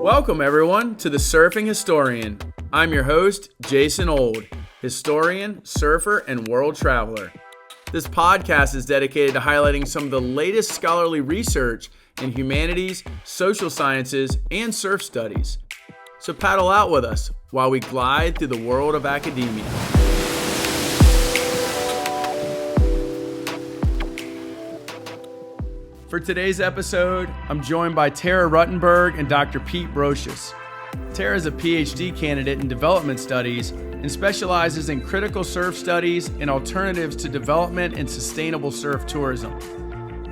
Welcome everyone to the Surfing Historian. I'm your host, Jason Old, historian, surfer, and world traveler. This podcast is dedicated to highlighting some of the latest scholarly research in humanities, social sciences, and surf studies. So paddle out with us while we glide through the world of academia. For today's episode, I'm joined by Tara Ruttenberg and Dr. Pete Brosius. Tara is a PhD candidate in development studies and specializes in critical surf studies and alternatives to development and sustainable surf tourism.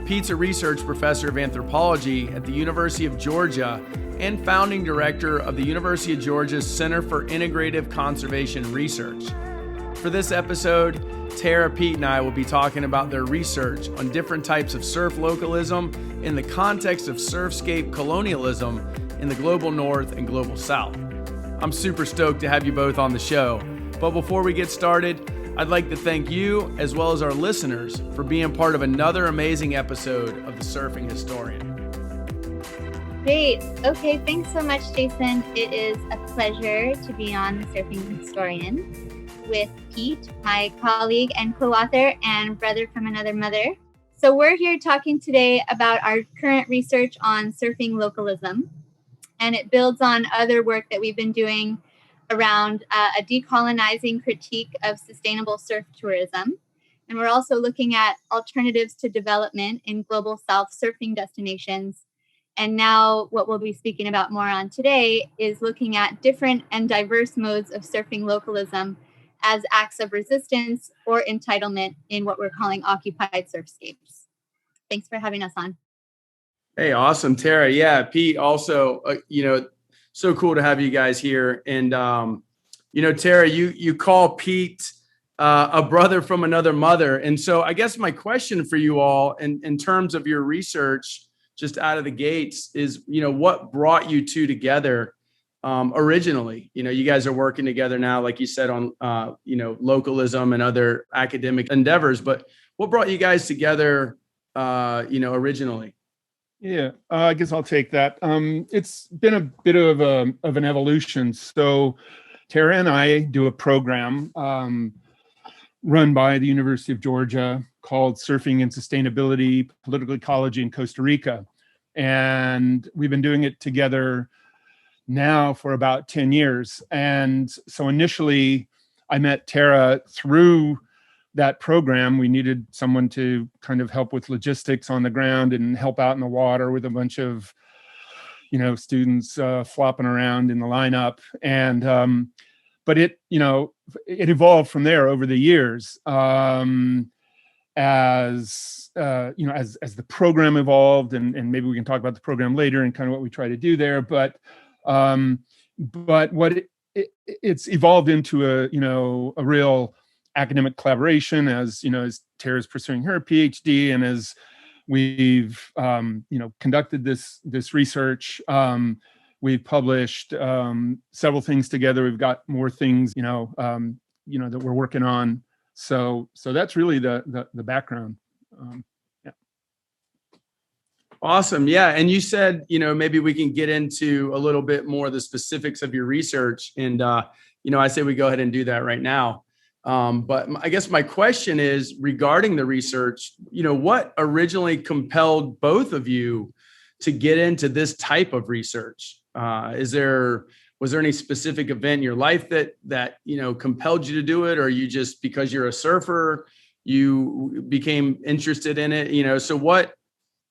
Pete's a research professor of anthropology at the University of Georgia and founding director of the University of Georgia's Center for Integrative Conservation Research. For this episode, Tara, Pete, and I will be talking about their research on different types of surf localism in the context of surfscape colonialism in the global north and global south. I'm super stoked to have you both on the show. But before we get started, I'd like to thank you as well as our listeners for being part of another amazing episode of the Surfing Historian. Great. Okay, thanks so much, Jason. It is a pleasure to be on the Surfing Historian with Pete, my colleague and co-author and brother from another mother. So we're here talking today about our current research on surfing localism, and it builds on other work that we've been doing around a decolonizing critique of sustainable surf tourism. And we're also looking at alternatives to development in global south surfing destinations. And now what we'll be speaking about more on today is looking at different and diverse modes of surfing localism as acts of resistance or entitlement in what we're calling occupied surfscapes. Thanks for having us on. Hey, awesome, Tara. Yeah, Pete, also, so cool to have you guys here. And, Tara, you call Pete a brother from another mother. And so I guess my question for you all in terms of your research, just out of the gates, is, what brought you two together originally? You guys are working together now, like you said, on, localism and other academic endeavors, but what brought you guys together, originally? Yeah, I guess I'll take that. It's been a bit of an evolution. So Tara and I do a program run by the University of Georgia called Surfing and Sustainability, Political Ecology in Costa Rica. And we've been doing it together now for about 10 years. And so initially I met Tara through that program. We needed someone to kind of help with logistics on the ground and help out in the water with a bunch of, students flopping around in the lineup. And, but it evolved from there over the years. As the program evolved, and maybe we can talk about the program later and kind of what we try to do there. But what it's evolved into a real academic collaboration as Tara's pursuing her PhD, and as we've conducted this research, we've published several things together. We've got more things that we're working on. So that's really the background. Awesome. Yeah. And you said, maybe we can get into a little bit more of the specifics of your research. And, I say we go ahead and do that right now. But I guess my question is regarding the research, what originally compelled both of you to get into this type of research? Was there any specific event in your life that compelled you to do it, or you just, because you're a surfer, you became interested in it? So what?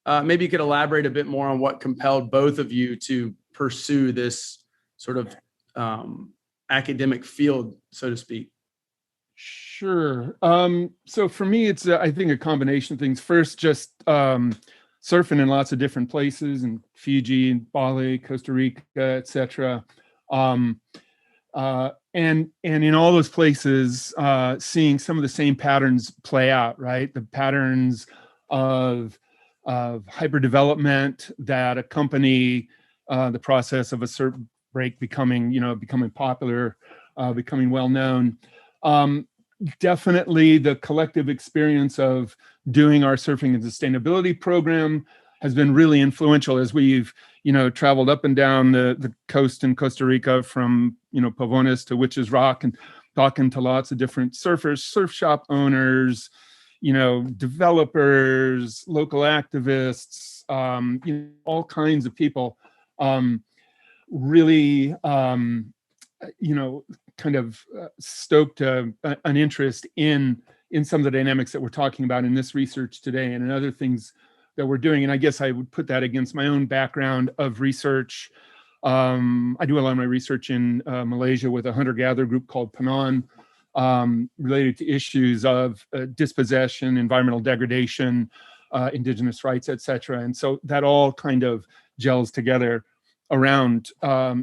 Maybe you could elaborate a bit more on what compelled both of you to pursue this sort of academic field, so to speak. Sure. So for me, it's I think a combination of things. First, just surfing in lots of different places, in Fiji, Bali, Costa Rica, etc. And in all those places, seeing some of the same patterns play out, right? The patterns of hyperdevelopment that accompany the process of a surf break becoming popular, becoming well known. Definitely the collective experience of doing our surfing and sustainability program has been really influential as we've, traveled up and down the coast in Costa Rica from, Pavones to Witches Rock, and talking to lots of different surfers, surf shop owners, developers, local activists, all kinds of people, really, kind of stoked an interest in some of the dynamics that we're talking about in this research today and in other things that we're doing. And I guess I would put that against my own background of research. I do a lot of my research in Malaysia with a hunter-gatherer group called Penan, related to issues of dispossession, environmental degradation, indigenous rights, etc. And so that all kind of gels together around,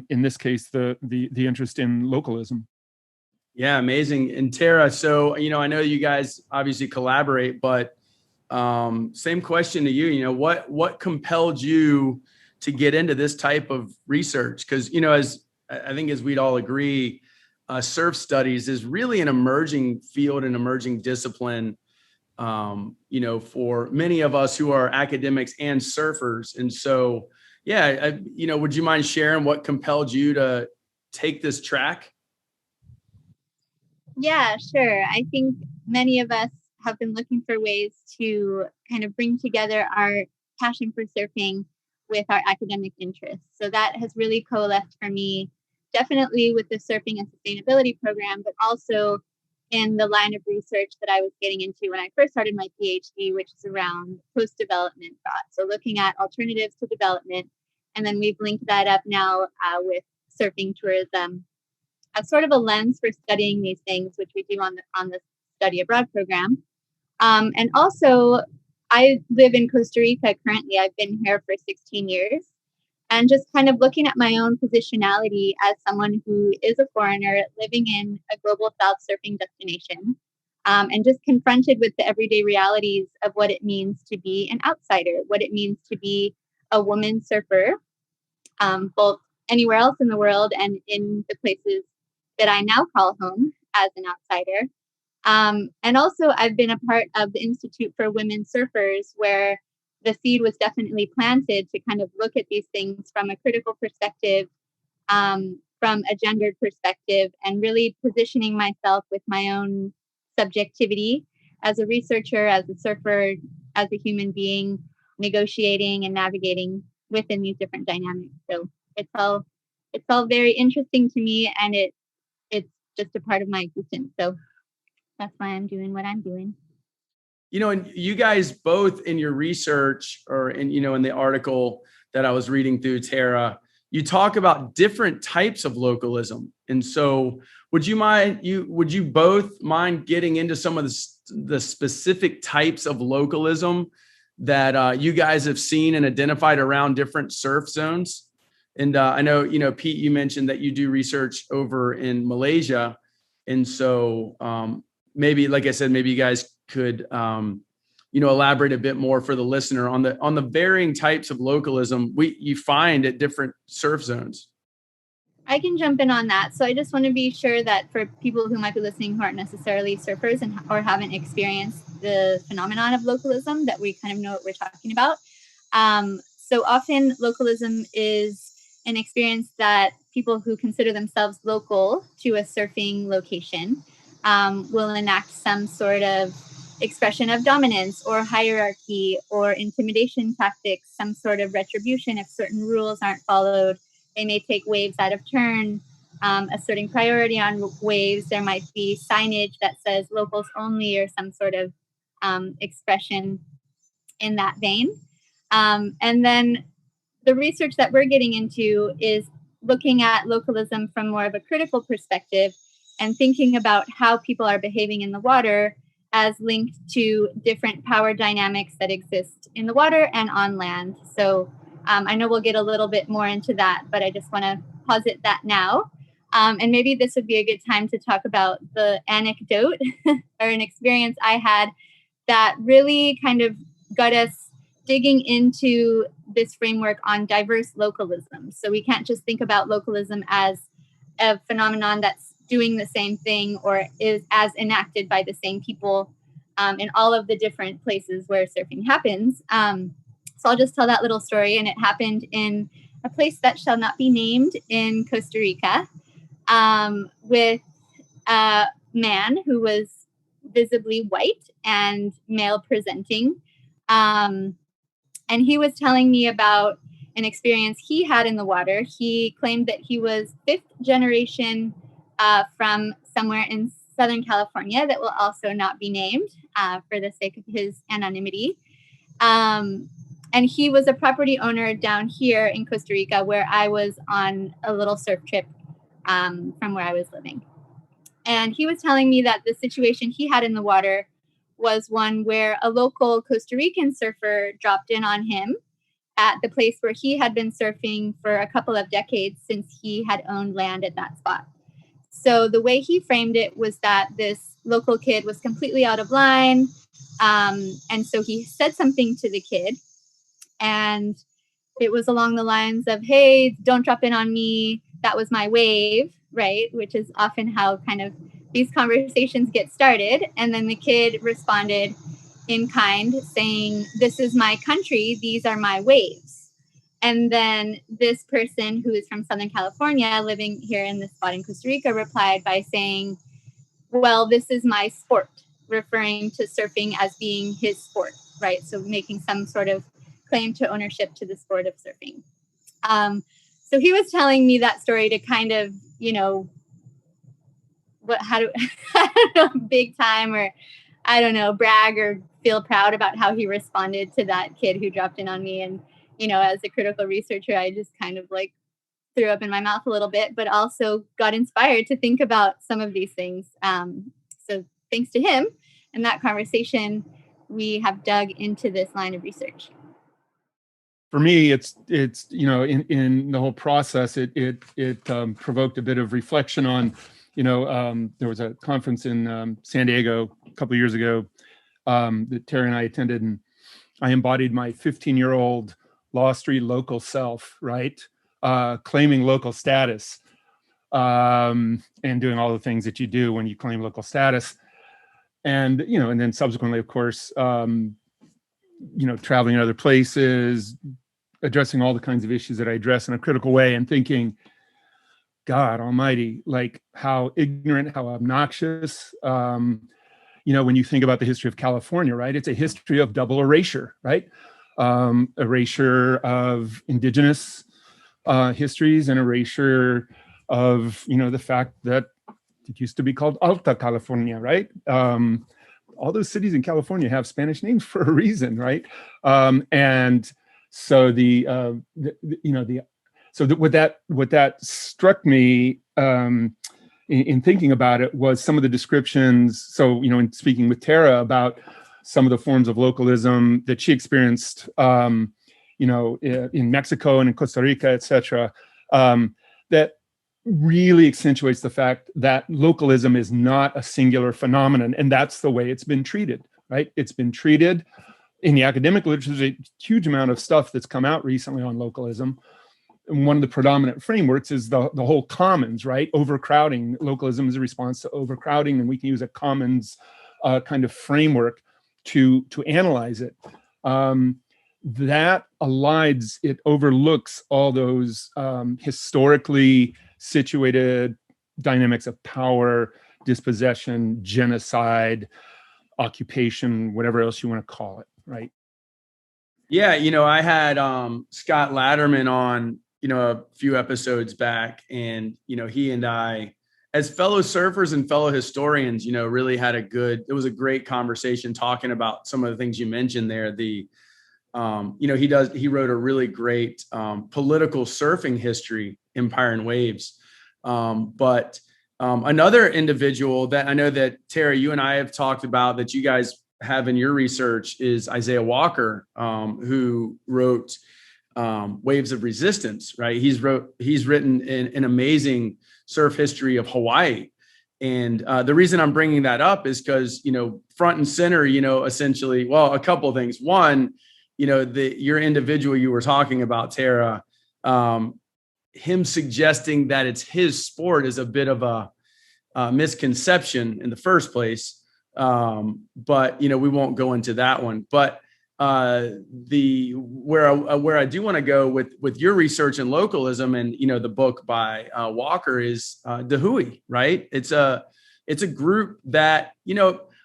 in this case, the interest in localism. Yeah, amazing. And Tara, so, I know you guys obviously collaborate, but same question to you, what compelled you to get into this type of research? Because, as I think as we'd all agree, surf studies is really an emerging field and emerging discipline, for many of us who are academics and surfers. And so, yeah, would you mind sharing what compelled you to take this track? Yeah, sure. I think many of us have been looking for ways to kind of bring together our passion for surfing with our academic interests. So that has really coalesced for me, definitely with the surfing and sustainability program, but also in the line of research that I was getting into when I first started my PhD, which is around post-development thought. So looking at alternatives to development. And then we've linked that up now with surfing tourism as sort of a lens for studying these things, which we do on the study abroad program. And also, I live in Costa Rica currently. I've been here for 16 years. And just kind of looking at my own positionality as someone who is a foreigner living in a global South surfing destination, and just confronted with the everyday realities of what it means to be an outsider, what it means to be a woman surfer, both anywhere else in the world and in the places that I now call home as an outsider. And also, I've been a part of the Institute for Women Surfers, where the seed was definitely planted to kind of look at these things from a critical perspective, from a gendered perspective, and really positioning myself with my own subjectivity as a researcher, as a surfer, as a human being, negotiating and navigating within these different dynamics. So it's all very interesting to me, and it's just a part of my existence. So that's why I'm doing what I'm doing. And you guys both in your research or in the article that I was reading through, Tara, you talk about different types of localism. And so would you both mind getting into some of the specific types of localism that you guys have seen and identified around different surf zones? And I know, Pete, you mentioned that you do research over in Malaysia. And so maybe, like I said, maybe you guys could, elaborate a bit more for the listener on the varying types of localism you find at different surf zones. I can jump in on that. So I just want to be sure that for people who might be listening who aren't necessarily surfers or haven't experienced the phenomenon of localism, that we kind of know what we're talking about. So often localism is an experience that people who consider themselves local to a surfing location will enact some sort of expression of dominance or hierarchy or intimidation tactics, some sort of retribution if certain rules aren't followed. They may take waves out of turn, asserting priority on waves. There might be signage that says locals only or some sort of expression in that vein. And then the research that we're getting into is looking at localism from more of a critical perspective and thinking about how people are behaving in the water as linked to different power dynamics that exist in the water and on land. So I know we'll get a little bit more into that, but I just want to posit that now. And maybe this would be a good time to talk about the anecdote or an experience I had that really kind of got us digging into this framework on diverse localism. So we can't just think about localism as a phenomenon that's doing the same thing or is as enacted by the same people in all of the different places where surfing happens. So I'll just tell that little story. And it happened in a place that shall not be named in Costa Rica, with a man who was visibly white and male presenting. And he was telling me about an experience he had in the water. He claimed that he was fifth generation from somewhere in Southern California that will also not be named for the sake of his anonymity. And he was a property owner down here in Costa Rica, where I was on a little surf trip from where I was living. And he was telling me that the situation he had in the water was one where a local Costa Rican surfer dropped in on him at the place where he had been surfing for a couple of decades since he had owned land at that spot. So the way he framed it was that this local kid was completely out of line. And so he said something to the kid, and it was along the lines of, hey, don't drop in on me. That was my wave, right? Which is often how kind of these conversations get started. And then the kid responded in kind, saying, this is my country. These are my waves. And then this person who is from Southern California, living here in this spot in Costa Rica, replied by saying, well, this is my sport, referring to surfing as being his sport, right? So making some sort of claim to ownership to the sport of surfing. So he was telling me that story to kind of, I don't know, big time, or I don't know, brag or feel proud about how he responded to that kid who dropped in on me. And, as a critical researcher, I just kind of like threw up in my mouth a little bit, but also got inspired to think about some of these things. So thanks to him and that conversation, we have dug into this line of research. For me, it's in the whole process, it provoked a bit of reflection on, there was a conference in San Diego a couple of years ago that Terry and I attended, and I embodied my 15-year-old Law Street local self, right? Claiming local status and doing all the things that you do when you claim local status. And, and then subsequently, of course, traveling in other places, addressing all the kinds of issues that I address in a critical way, and thinking, God almighty, like how ignorant, how obnoxious, when you think about the history of California, right? It's a history of double erasure, right? Erasure of indigenous histories and erasure of, the fact that it used to be called Alta California, right? All those cities in California have Spanish names for a reason, right? And so what that struck me in thinking about it was some of the descriptions. So, in speaking with Tara about some of the forms of localism that she experienced, in Mexico and in Costa Rica, et cetera, that really accentuates the fact that localism is not a singular phenomenon, and that's the way it's been treated, right? It's been treated in the academic literature. There's a huge amount of stuff that's come out recently on localism. And one of the predominant frameworks is the whole commons, right? Overcrowding. Localism is a response to overcrowding, and we can use a commons kind of framework to analyze it. That elides, it overlooks all those historically situated dynamics of power, dispossession, genocide, occupation, whatever else you want to call it, right? Yeah, I had Scott Laderman on, a few episodes back, and, he and I, as fellow surfers and fellow historians, really had it was a great conversation talking about some of the things you mentioned there. He wrote a really great political surfing history, Empire and Waves. But another individual that I know that, Tara, you and I have talked about that you guys have in your research is Isaiah Walker, who wrote Waves of Resistance, right? He's written an amazing surf history of Hawaii. And the reason I'm bringing that up is because, front and center, essentially, well, a couple of things. One, your individual you were talking about, Tara, him suggesting that it's his sport is a bit of a misconception in the first place. But, we won't go into that one. But the where I do want to go with your research in localism and the book by Walker is the Hui, right? It's a group that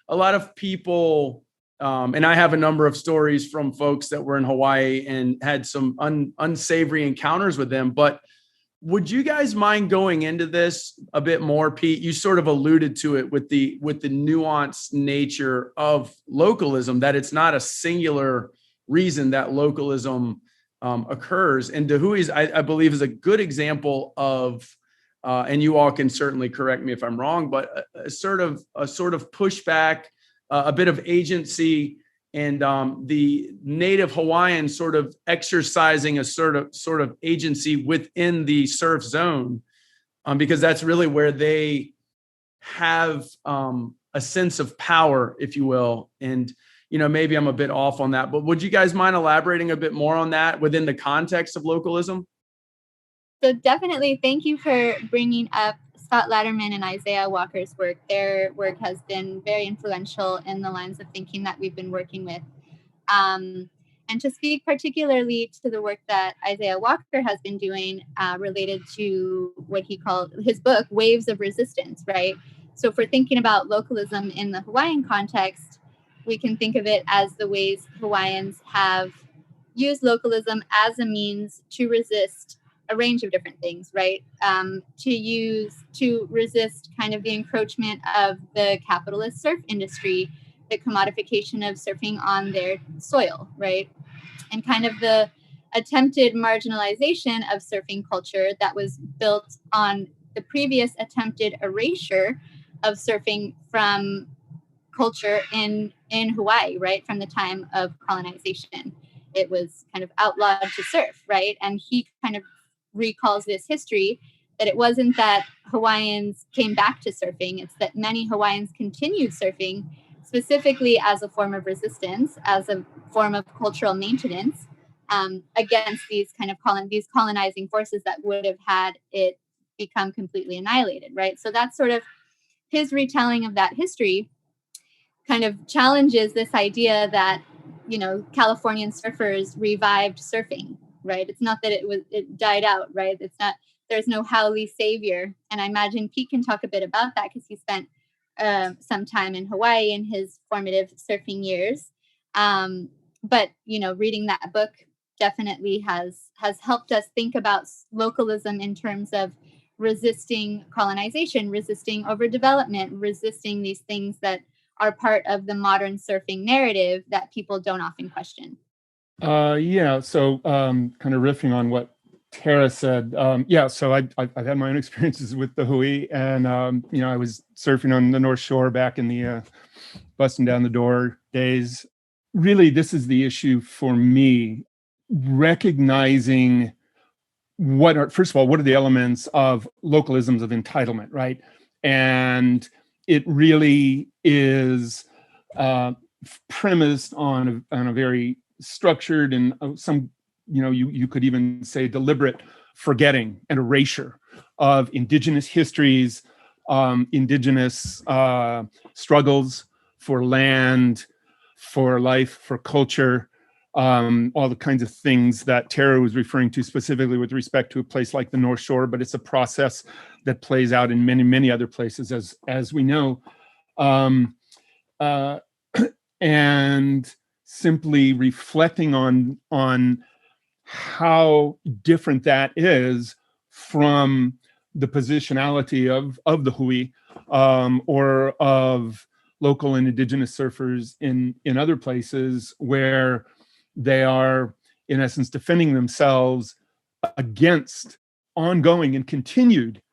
a lot of people, and I have a number of stories from folks that were in Hawaii and had some unsavory encounters with them. But would you guys mind going into this a bit more, Pete? You sort of alluded to it with the nuanced nature of localism, that it's not a singular reason that localism occurs. And Dehui's, I believe, is a good example of, and you all can certainly correct me if I'm wrong, but a sort of pushback, a bit of agency, and the native Hawaiians sort of exercising a sort of agency within the surf zone, because that's really where they have a sense of power, if you will. And maybe I'm a bit off on that, but would you guys mind elaborating a bit more on that within the context of localism? So definitely, thank you for bringing up Scott Laderman and Isaiah Walker's work. Their work has been very influential in the lines of thinking that we've been working with. And to speak particularly to the work that Isaiah Walker has been doing related to what he called his book, Waves of Resistance, right? So if we're thinking about localism in the Hawaiian context, we can think of it as the ways Hawaiians have used localism as a means to resist a range of different things, right? To resist kind of the encroachment of the capitalist surf industry, the commodification of surfing on their soil, right? And kind of the attempted marginalization of surfing culture that was built on the previous attempted erasure of surfing from culture in Hawaii, right? From the time of colonization. It was kind of outlawed to surf, right? And he kind of recalls this history that it wasn't that Hawaiians came back to surfing, it's that many Hawaiians continued surfing specifically as a form of resistance, as a form of cultural maintenance against these kind of these colonizing forces that would have had it become completely annihilated, right? So that's sort of his retelling of that history kind of challenges this idea that, Californian surfers revived surfing, right? It's not that it died out, right? It's not, there's no Howley savior. And I imagine Pete can talk a bit about that because he spent some time in Hawaii in his formative surfing years. But, reading that book definitely has helped us think about localism in terms of resisting colonization, resisting overdevelopment, resisting these things that are part of the modern surfing narrative that people don't often question. So kind of riffing on what Tara said. So I've had my own experiences with the Hui, and I was surfing on the North Shore back in the busting down the door days. Really, this is the issue for me, recognizing first of all, what are the elements of localisms of entitlement, right? And it really is premised on a very structured and some, you could even say deliberate forgetting and erasure of indigenous histories, indigenous struggles for land, for life, for culture, all the kinds of things that Tara was referring to specifically with respect to a place like the North Shore, but it's a process that plays out in many, many other places, as we know. And simply reflecting on how different that is from the positionality of the Hui or of local and indigenous surfers in other places where they are, in essence, defending themselves against ongoing and continued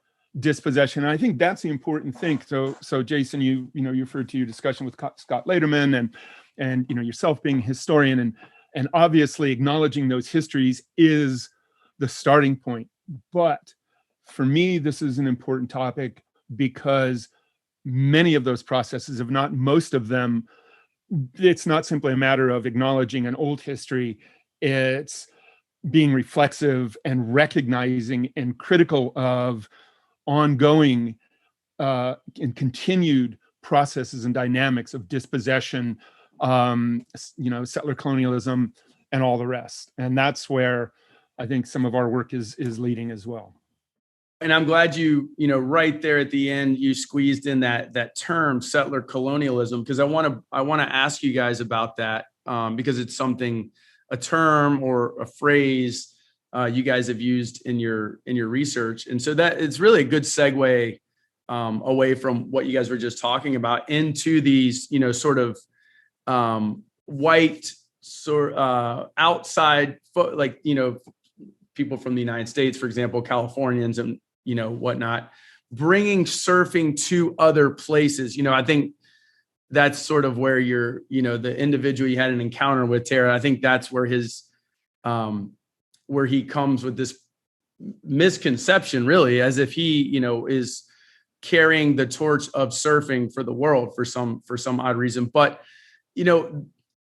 dispossession. And I think that's the important thing. So Jason, you referred to your discussion with Scott Laderman and yourself being a historian and obviously acknowledging those histories is the starting point. But for me, this is an important topic because many of those processes, if not most of them, it's not simply a matter of acknowledging an old history. It's being reflexive and recognizing and critical of ongoing and continued processes and dynamics of dispossession, settler colonialism, and all the rest. And that's where I think some of our work is leading as well. And I'm glad you right there at the end, you squeezed in that term settler colonialism, because I want to ask you guys about that, because it's a term or a phrase you guys have used in your research. And so that it's really a good segue away from what you guys were just talking about into these, sort of white outside, like, people from the United States, for example, Californians and, whatnot, bringing surfing to other places. I think that's sort of where the individual you had an encounter with, Tara, I think that's where where he comes with this misconception, really, as if he, is carrying the torch of surfing for the world for some odd reason. But,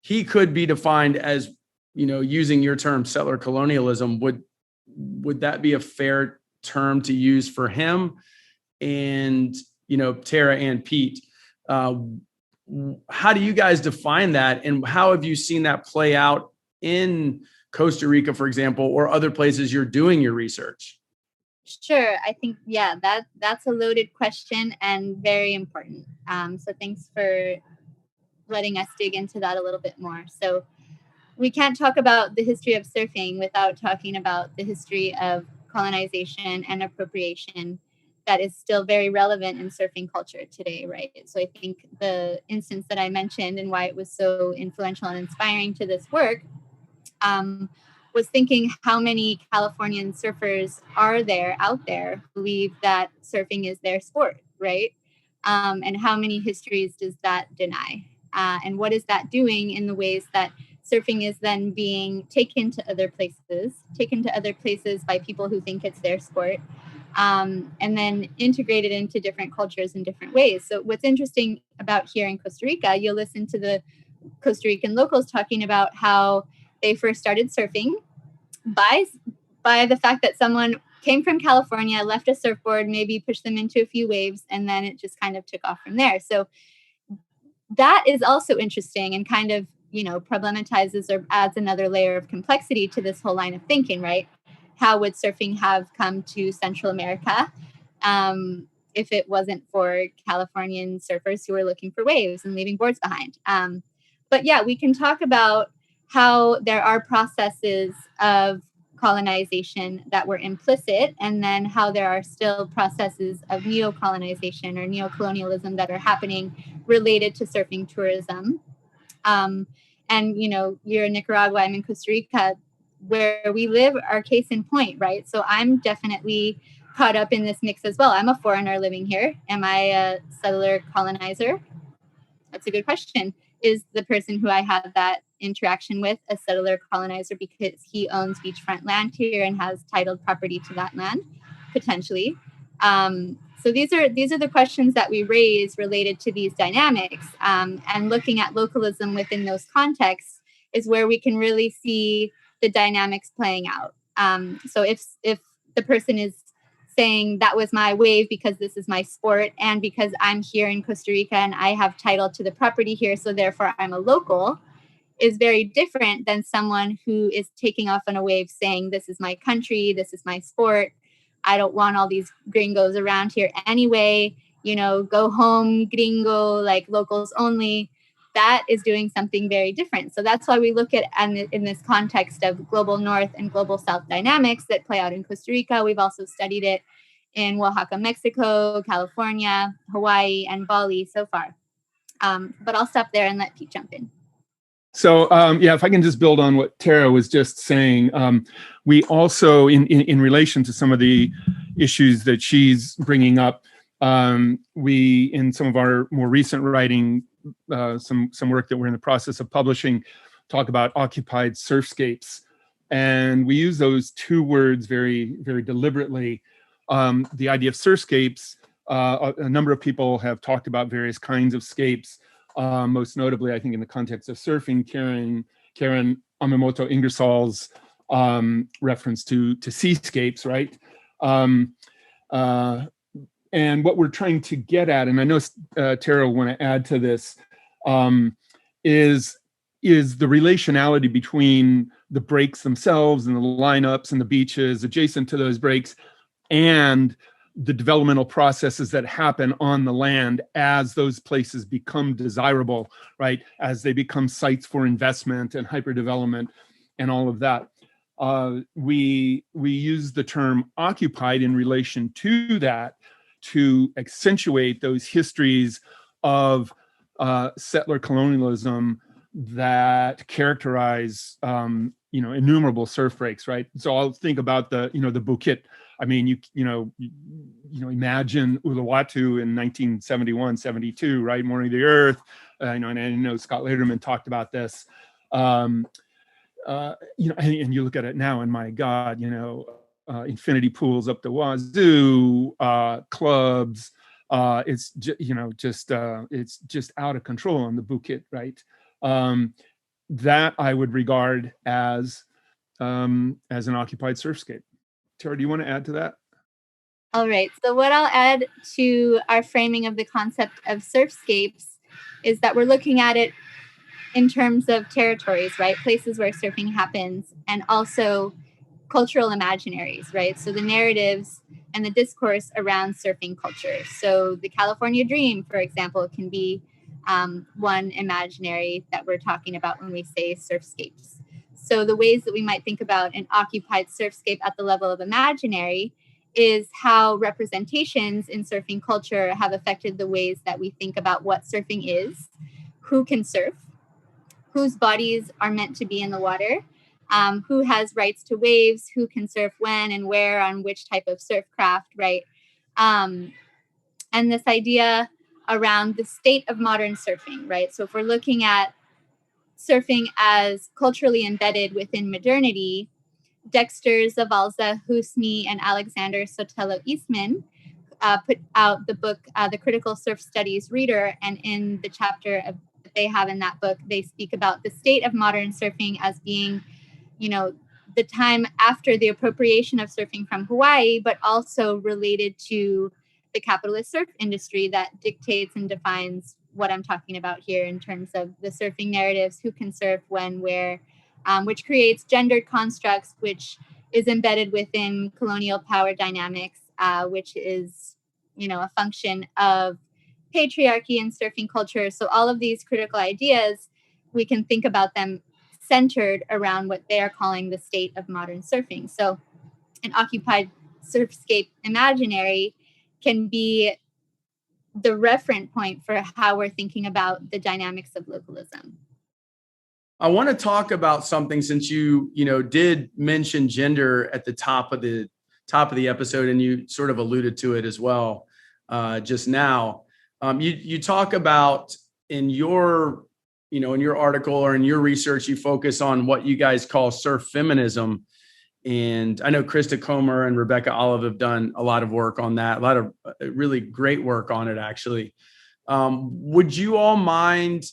he could be defined as, using your term settler colonialism. Would that be a fair term to use for him? And, Tara and Pete, how do you guys define that? And how have you seen that play out in Costa Rica, for example, or other places you're doing your research? Sure. I think, that's a loaded question and very important. So thanks for letting us dig into that a little bit more. So we can't talk about the history of surfing without talking about the history of colonization and appropriation that is still very relevant in surfing culture today, right? So I think the instance that I mentioned and why it was so influential and inspiring to this work was thinking how many Californian surfers are out there who believe that surfing is their sport, right? And how many histories does that deny? And what is that doing in the ways that surfing is then being taken to other places by people who think it's their sport, and then integrated into different cultures in different ways. So what's interesting about here in Costa Rica, you'll listen to the Costa Rican locals talking about how they first started surfing by the fact that someone came from California, left a surfboard, maybe pushed them into a few waves, and then it just kind of took off from there. So that is also interesting and kind of, problematizes or adds another layer of complexity to this whole line of thinking, right? How would surfing have come to Central America if it wasn't for Californian surfers who were looking for waves and leaving boards behind? But yeah, we can talk about how there are processes of colonization that were implicit, and then how there are still processes of neo-colonization or neo-colonialism that are happening related to surfing tourism. And, you're in Nicaragua, I'm in Costa Rica, where we live are case in point, right? So I'm definitely caught up in this mix as well. I'm a foreigner living here. Am I a settler colonizer? That's a good question. Is the person who I had that interaction with a settler colonizer because he owns beachfront land here and has titled property to that land? Potentially. So these are the questions that we raise related to these dynamics, and looking at localism within those contexts is where we can really see the dynamics playing out. So if the person is saying that was my wave because this is my sport and because I'm here in Costa Rica and I have title to the property here, so therefore I'm a local, is very different than someone who is taking off on a wave saying this is my country, this is my sport, I don't want all these gringos around here anyway, go home gringo, like locals only. That is doing something very different. So that's why we look at in this context of global North and global South dynamics that play out in Costa Rica. We've also studied it in Oaxaca, Mexico, California, Hawaii, and Bali so far. But I'll stop there and let Pete jump in. So, if I can just build on what Tara was just saying, we also, in relation to some of the issues that she's bringing up, we, in some of our more recent writing, some work that we're in the process of publishing, talk about occupied surfscapes. And we use those two words very, very deliberately. The idea of surfscapes, a number of people have talked about various kinds of scapes. Most notably, I think in the context of surfing, Karen Amamoto Ingersoll's reference to seascapes, right? And what we're trying to get at, and I know Tara will want to add to this, is the relationality between the breaks themselves and the lineups and the beaches adjacent to those breaks and the developmental processes that happen on the land as those places become desirable, right? As they become sites for investment and hyperdevelopment and all of that. We use the term occupied in relation to that to accentuate those histories of settler colonialism that characterize innumerable surf breaks, right? So I'll think about the Bukit. I mean, imagine Uluwatu in 1971, 72, right? Morning of the Earth. And I know Scott Laderman talked about this. And you look at it now, and my God, infinity pools up the wazoo, clubs. It's just out of control on the Bukit, right? That I would regard as an occupied surfscape. Tara, do you want to add to that? All right. So what I'll add to our framing of the concept of surfscapes is that we're looking at it in terms of territories, right? Places where surfing happens, and also cultural imaginaries, right? So the narratives and the discourse around surfing culture. So the California Dream, for example, can be one imaginary that we're talking about when we say surfscapes. So the ways that we might think about an occupied surfscape at the level of imaginary is how representations in surfing culture have affected the ways that we think about what surfing is, who can surf, whose bodies are meant to be in the water, who has rights to waves, who can surf when and where on which type of surf craft, right? And this idea around the state of modern surfing, right? So if we're looking at surfing as culturally embedded within modernity, Dexter, Zavalza, Hough-Snee, and Alexander Sotelo Eastman put out the book, The Critical Surf Studies Reader, and in the chapter that they have in that book, they speak about the state of modern surfing as being, the time after the appropriation of surfing from Hawaii, but also related to the capitalist surf industry that dictates and defines what I'm talking about here in terms of the surfing narratives, who can surf, when, where, which creates gendered constructs, which is embedded within colonial power dynamics, which is, a function of patriarchy and surfing culture. So all of these critical ideas, we can think about them centered around what they are calling the state of modern surfing. So an occupied surfscape imaginary can be the referent point for how we're thinking about the dynamics of localism. I want to talk about something, since you did mention gender at the top of the episode, and you sort of alluded to it as well just now. You talk about in your article or in your research, you focus on what you guys call surf feminism. And I know Krista Comer and Rebecca Olive have done a lot of work on that, a lot of really great work on it, actually. Would you all mind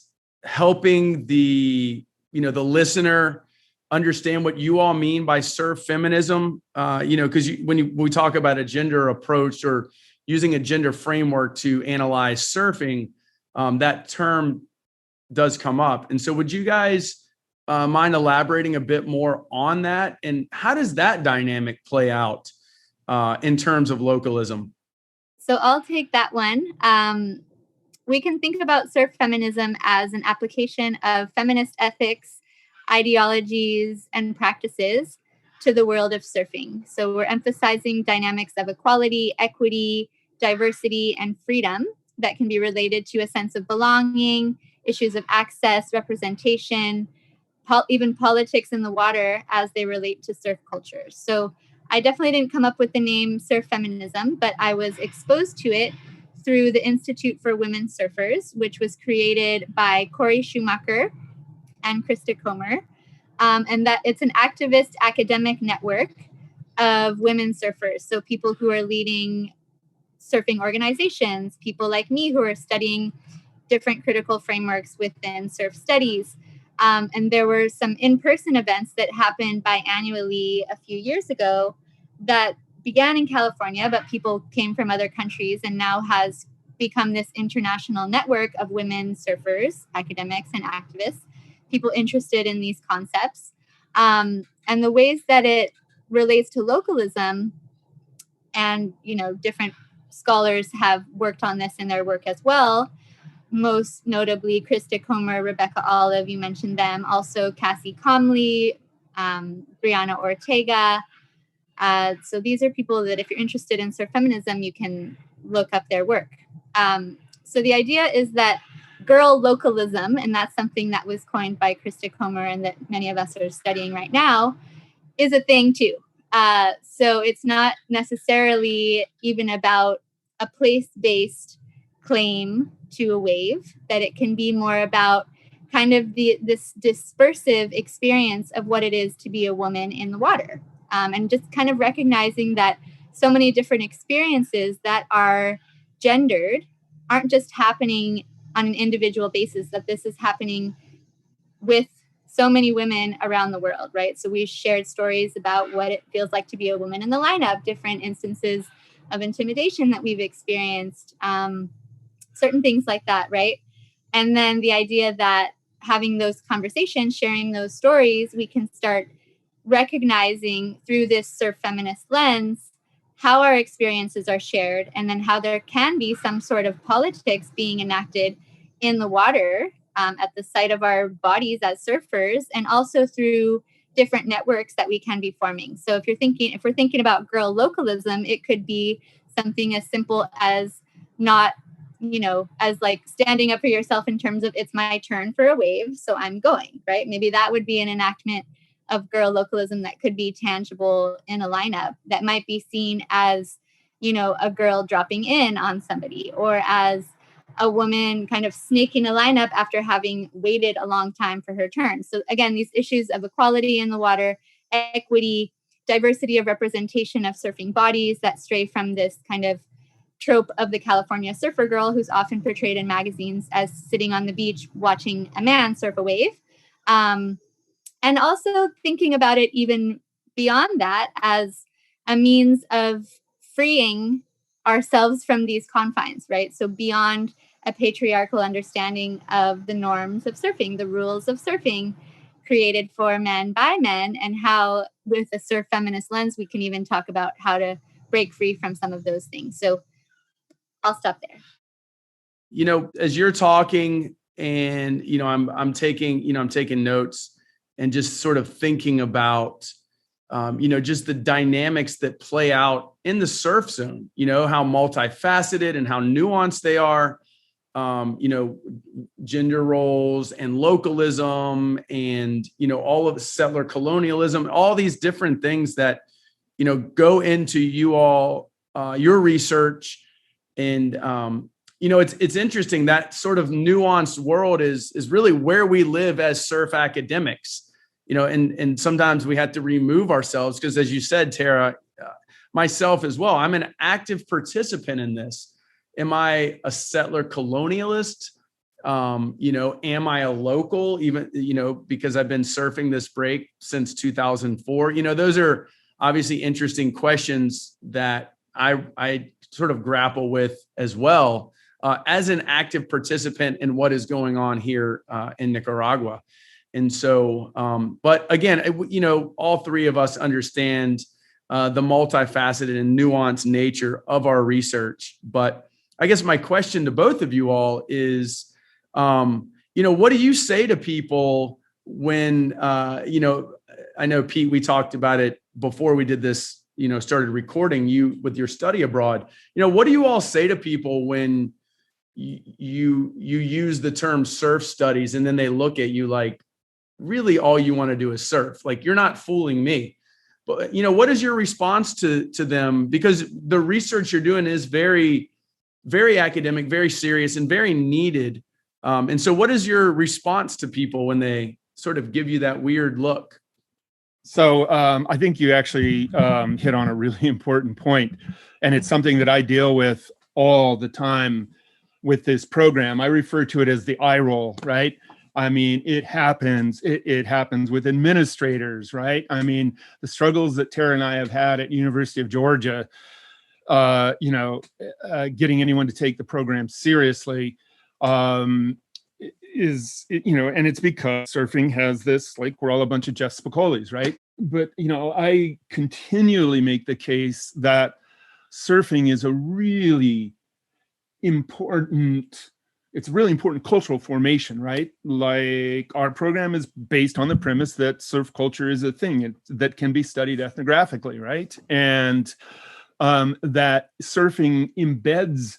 helping the listener understand what you all mean by surf feminism? Because when we talk about a gender approach or using a gender framework to analyze surfing, that term does come up. And so would you guys mind elaborating a bit more on that? And how does that dynamic play out in terms of localism? So I'll take that one. We can think about surf feminism as an application of feminist ethics, ideologies, and practices to the world of surfing. So we're emphasizing dynamics of equality, equity, diversity, and freedom that can be related to a sense of belonging, issues of access, representation, even politics in the water as they relate to surf culture. So I definitely didn't come up with the name surf feminism, but I was exposed to it through the Institute for Women Surfers, which was created by Corey Schumacher and Krista Comer. And that it's an activist academic network of women surfers. So people who are leading surfing organizations, people like me who are studying different critical frameworks within surf studies. And there were some in-person events that happened biannually a few years ago that began in California, but people came from other countries and now has become this international network of women surfers, academics, and activists, people interested in these concepts. And the ways that it relates to localism, and, different scholars have worked on this in their work as well, most notably Krista Comer, Rebecca Olive, you mentioned them, also Cassie Comley, Brianna Ortega. So these are people that if you're interested in surf feminism, you can look up their work. So the idea is that girl localism, and that's something that was coined by Krista Comer and that many of us are studying right now, is a thing too. So it's not necessarily even about a place-based claim to a wave, that it can be more about kind of this dispersive experience of what it is to be a woman in the water. And just kind of recognizing that so many different experiences that are gendered aren't just happening on an individual basis, that this is happening with so many women around the world, right? So we shared stories about what it feels like to be a woman in the lineup, different instances of intimidation that we've experienced, certain things like that, right? And then the idea that having those conversations, sharing those stories, we can start recognizing through this surf feminist lens how our experiences are shared, and then how there can be some sort of politics being enacted in the water, at the site of our bodies as surfers, and also through different networks that we can be forming. So if we're thinking about girl localism, it could be something as simple as not, as like standing up for yourself in terms of it's my turn for a wave, so I'm going, right? Maybe that would be an enactment of girl localism that could be tangible in a lineup, that might be seen as, a girl dropping in on somebody, or as a woman kind of snaking a lineup after having waited a long time for her turn. So again, these issues of equality in the water, equity, diversity of representation of surfing bodies that stray from this kind of trope of the California surfer girl who's often portrayed in magazines as sitting on the beach watching a man surf a wave. And also thinking about it even beyond that as a means of freeing ourselves from these confines, right? So beyond a patriarchal understanding of the norms of surfing, the rules of surfing created for men by men, and how with a surf feminist lens, we can even talk about how to break free from some of those things. So I'll stop there. As you're talking, and I'm taking notes and just sort of thinking about just the dynamics that play out in the surf zone, how multifaceted and how nuanced they are, gender roles and localism, and all of the settler colonialism, all these different things that go into your research. And it's interesting, that sort of nuanced world is really where we live as surf academics, and sometimes we have to remove ourselves because, as you said, Tara, myself as well, I'm an active participant in this. Am I a settler colonialist? Am I a local, even, because I've been surfing this break since 2004? Those are obviously interesting questions that I sort of grapple with as well, as an active participant in what is going on here in Nicaragua. And so, but again, all three of us understand the multifaceted and nuanced nature of our research. But I guess my question to both of you all is, what do you say to people when, I know, Pete, we talked about it before we did this, started recording you with your study abroad. What do you all say to people when you use the term surf studies and then they look at you like, really all you want to do is surf? Like, you're not fooling me. But, what is your response to them? Because the research you're doing is very, very academic, very serious, and very needed. And so what is your response to people when they sort of give you that weird look? So I think you actually hit on a really important point, and it's something that I deal with all the time with this program. I refer to it as the eye roll, right? I mean, it happens. It happens with administrators, right? I mean, the struggles that Tara and I have had at University of Georgia, getting anyone to take the program seriously is, and it's because surfing has this, like, we're all a bunch of Jeff Spicolis, right? But, I continually make the case that surfing is a really important cultural formation, right? Like, our program is based on the premise that surf culture is a thing that can be studied ethnographically, right? And that surfing embeds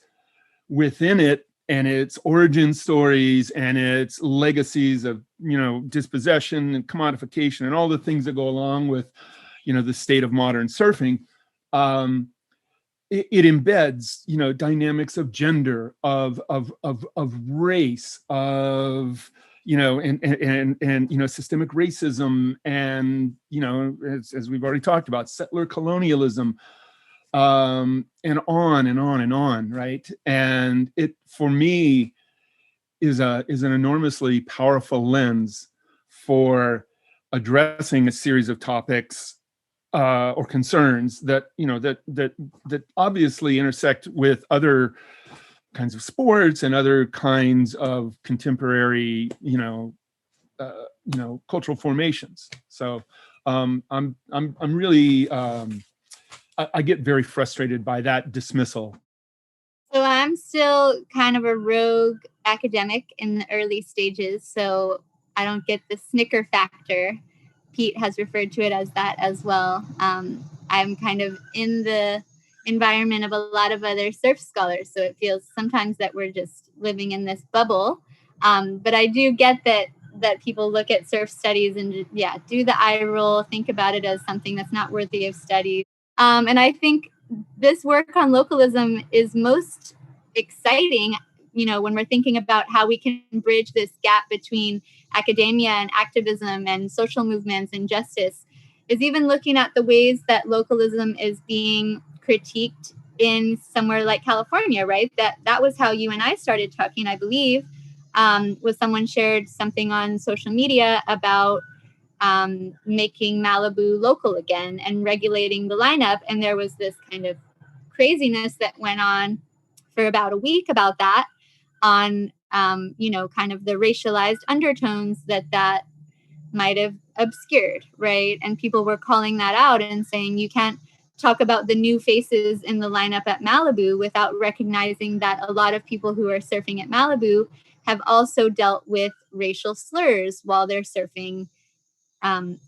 within it and its origin stories and its legacies of, dispossession and commodification and all the things that go along with, the state of modern surfing. It embeds, dynamics of gender, of race, of, and systemic racism, and, as we've already talked about, settler colonialism, and on and on and on, right? And it, for me, is an enormously powerful lens for addressing a series of topics or concerns that that obviously intersect with other kinds of sports and other kinds of contemporary cultural formations. So I'm really I get very frustrated by that dismissal. So I'm still kind of a rogue academic in the early stages, so I don't get the snicker factor. Pete has referred to it as that as well. I'm kind of in the environment of a lot of other surf scholars, so it feels sometimes that we're just living in this bubble. But I do get that people look at surf studies and do the eye roll, think about it as something that's not worthy of study. And I think this work on localism is most exciting, when we're thinking about how we can bridge this gap between academia and activism and social movements and justice, is even looking at the ways that localism is being critiqued in somewhere like California, right? That was how you and I started talking, I believe, was someone shared something on social media about making Malibu local again and regulating the lineup. And there was this kind of craziness that went on for about a week about that, on, kind of the racialized undertones that might have obscured, right? And people were calling that out and saying, you can't talk about the new faces in the lineup at Malibu without recognizing that a lot of people who are surfing at Malibu have also dealt with racial slurs while they're surfing, in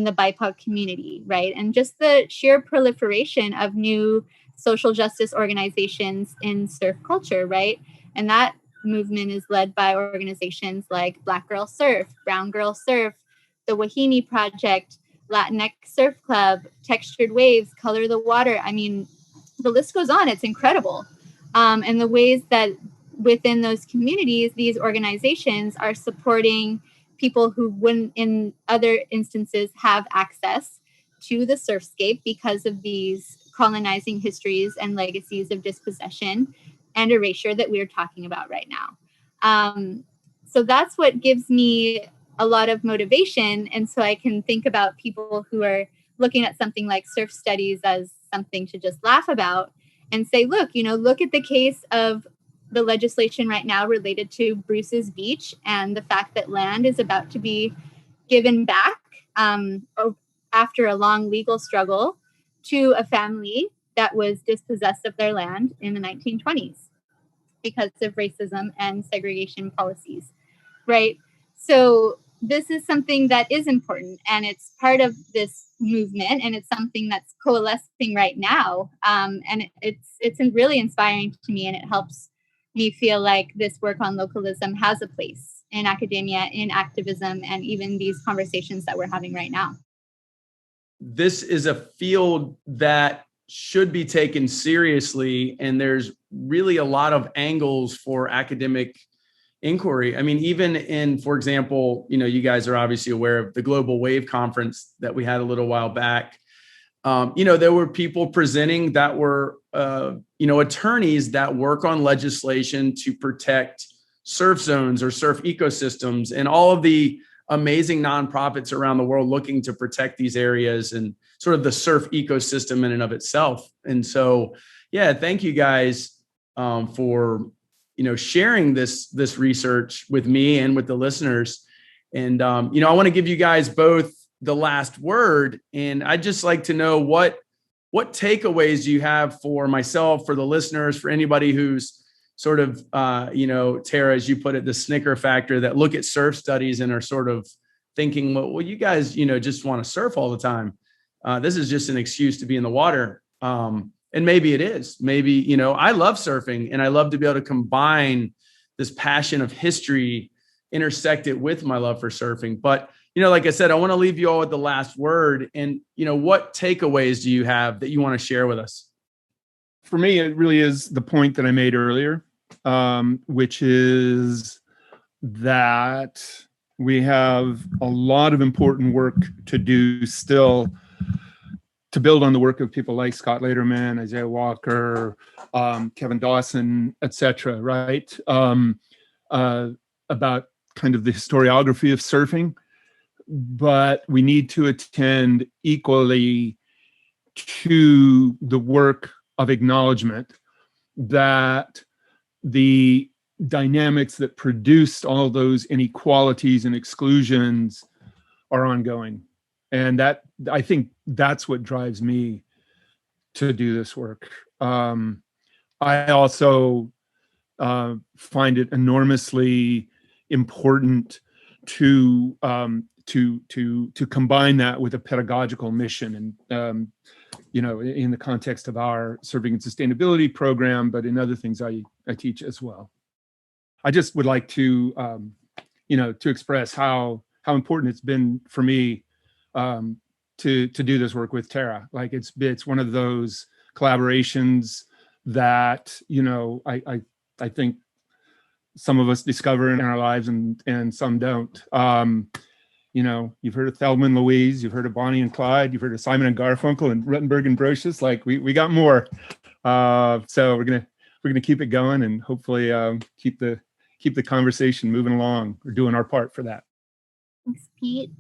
the BIPOC community, right? And just the sheer proliferation of new social justice organizations in surf culture, right? And that movement is led by organizations like Black Girl Surf, Brown Girl Surf, the Wahine Project, Latinx Surf Club, Textured Waves, Color the Water. I mean, the list goes on. It's incredible. And the ways that within those communities, these organizations are supporting people who wouldn't in other instances have access to the surfscape because of these colonizing histories and legacies of dispossession and erasure that we're talking about right now. So that's what gives me a lot of motivation. And so I can think about people who are looking at something like surf studies as something to just laugh about and say, look at the case of the legislation right now related to Bruce's Beach and the fact that land is about to be given back after a long legal struggle to a family that was dispossessed of their land in the 1920s because of racism and segregation policies, right? So this is something that is important, and it's part of this movement, and it's something that's coalescing right now. And it's really inspiring to me, and it helps me feel like this work on localism has a place in academia, in activism, and even these conversations that we're having right now. This is a field that should be taken seriously, and there's really a lot of angles for academic inquiry. I mean, even in, for example, you guys are obviously aware of the Global Wave Conference that we had a little while back. There were people presenting that were, attorneys that work on legislation to protect surf zones or surf ecosystems, and all of the amazing nonprofits around the world looking to protect these areas and sort of the surf ecosystem in and of itself. And so, yeah, thank you guys for sharing this research with me and with the listeners. And I want to give you guys both the last word, and I'd just like to know what takeaways do you have for myself, for the listeners, for anybody who's sort of, Tara, as you put it, the snicker factor, that look at surf studies and are sort of thinking, well, you guys, just want to surf all the time. This is just an excuse to be in the water. And maybe it is. Maybe, I love surfing and I love to be able to combine this passion of history, intersect it with my love for surfing. But, like I said, I want to leave you all with the last word. And, what takeaways do you have that you want to share with us? For me, it really is the point that I made earlier, which is that we have a lot of important work to do still to build on the work of people like Scott Laderman, Isaiah Walker, Kevin Dawson, etc., right? About kind of the historiography of surfing. But we need to attend equally to the work of acknowledgement that the dynamics that produced all those inequalities and exclusions are ongoing. And that, I think that's what drives me to do this work. I also find it enormously important to combine that with a pedagogical mission, and in the context of our surfing and sustainability program, but in other things I teach as well. I just would like to to express how important it's been for me to do this work with Tara. Like it's one of those collaborations that I think some of us discover in our lives and some don't. You've heard of Thelma and Louise, you've heard of Bonnie and Clyde, you've heard of Simon and Garfunkel and Ruttenberg and Brosius. Like we got more. So we're gonna keep it going and hopefully keep the conversation moving along. We're doing our part for that. Thanks, Pete.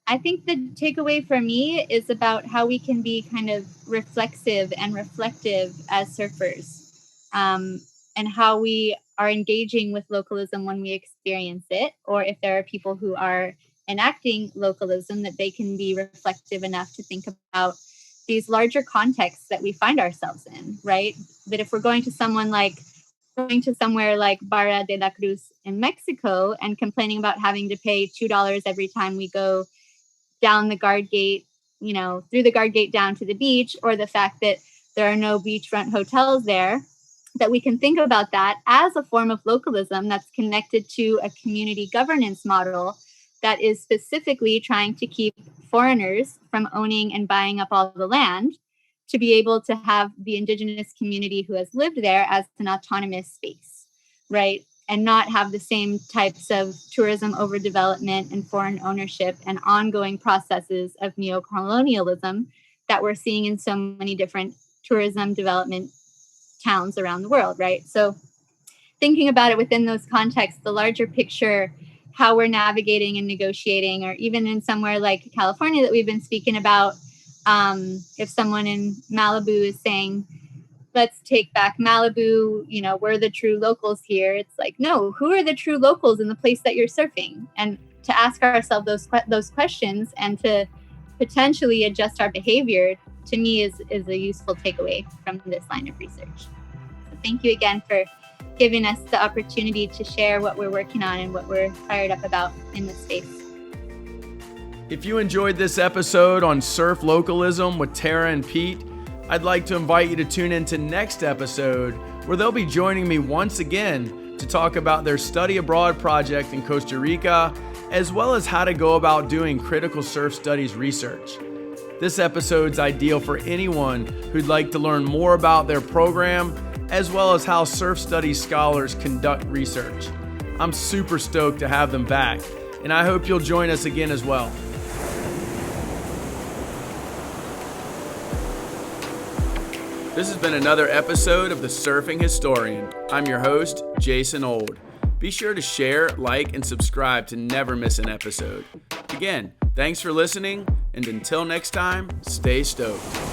I think the takeaway for me is about how we can be kind of reflexive and reflective as surfers, and how we are engaging with localism when we experience it, or if there are people who are enacting localism, that they can be reflective enough to think about these larger contexts that we find ourselves in, right? That if we're going to somewhere like Barra de la Cruz in Mexico and complaining about having to pay $2 every time we go down the guard gate, through the guard gate down to the beach, or the fact that there are no beachfront hotels there, that we can think about that as a form of localism that's connected to a community governance model that is specifically trying to keep foreigners from owning and buying up all the land, to be able to have the Indigenous community who has lived there as an autonomous space, right? And not have the same types of tourism overdevelopment and foreign ownership and ongoing processes of neocolonialism that we're seeing in so many different tourism development towns around the world, right? So thinking about it within those contexts, the larger picture, how we're navigating and negotiating, or even in somewhere like California that we've been speaking about, if someone in Malibu is saying, let's take back Malibu, we're the true locals here. It's like, no, who are the true locals in the place that you're surfing? And to ask ourselves those questions and to potentially adjust our behavior, to me, is a useful takeaway from this line of research. So thank you again for giving us the opportunity to share what we're working on and what we're fired up about in this space. If you enjoyed this episode on surf localism with Tara and Pete, I'd like to invite you to tune into next episode, where they'll be joining me once again to talk about their study abroad project in Costa Rica, as well as how to go about doing critical surf studies research. This episode's ideal for anyone who'd like to learn more about their program, as well as how surf studies scholars conduct research. I'm super stoked to have them back, and I hope you'll join us again as well. This has been another episode of The Surfing Historian. I'm your host, Jason Old. Be sure to share, like, and subscribe to never miss an episode. Again, thanks for listening, and until next time, stay stoked.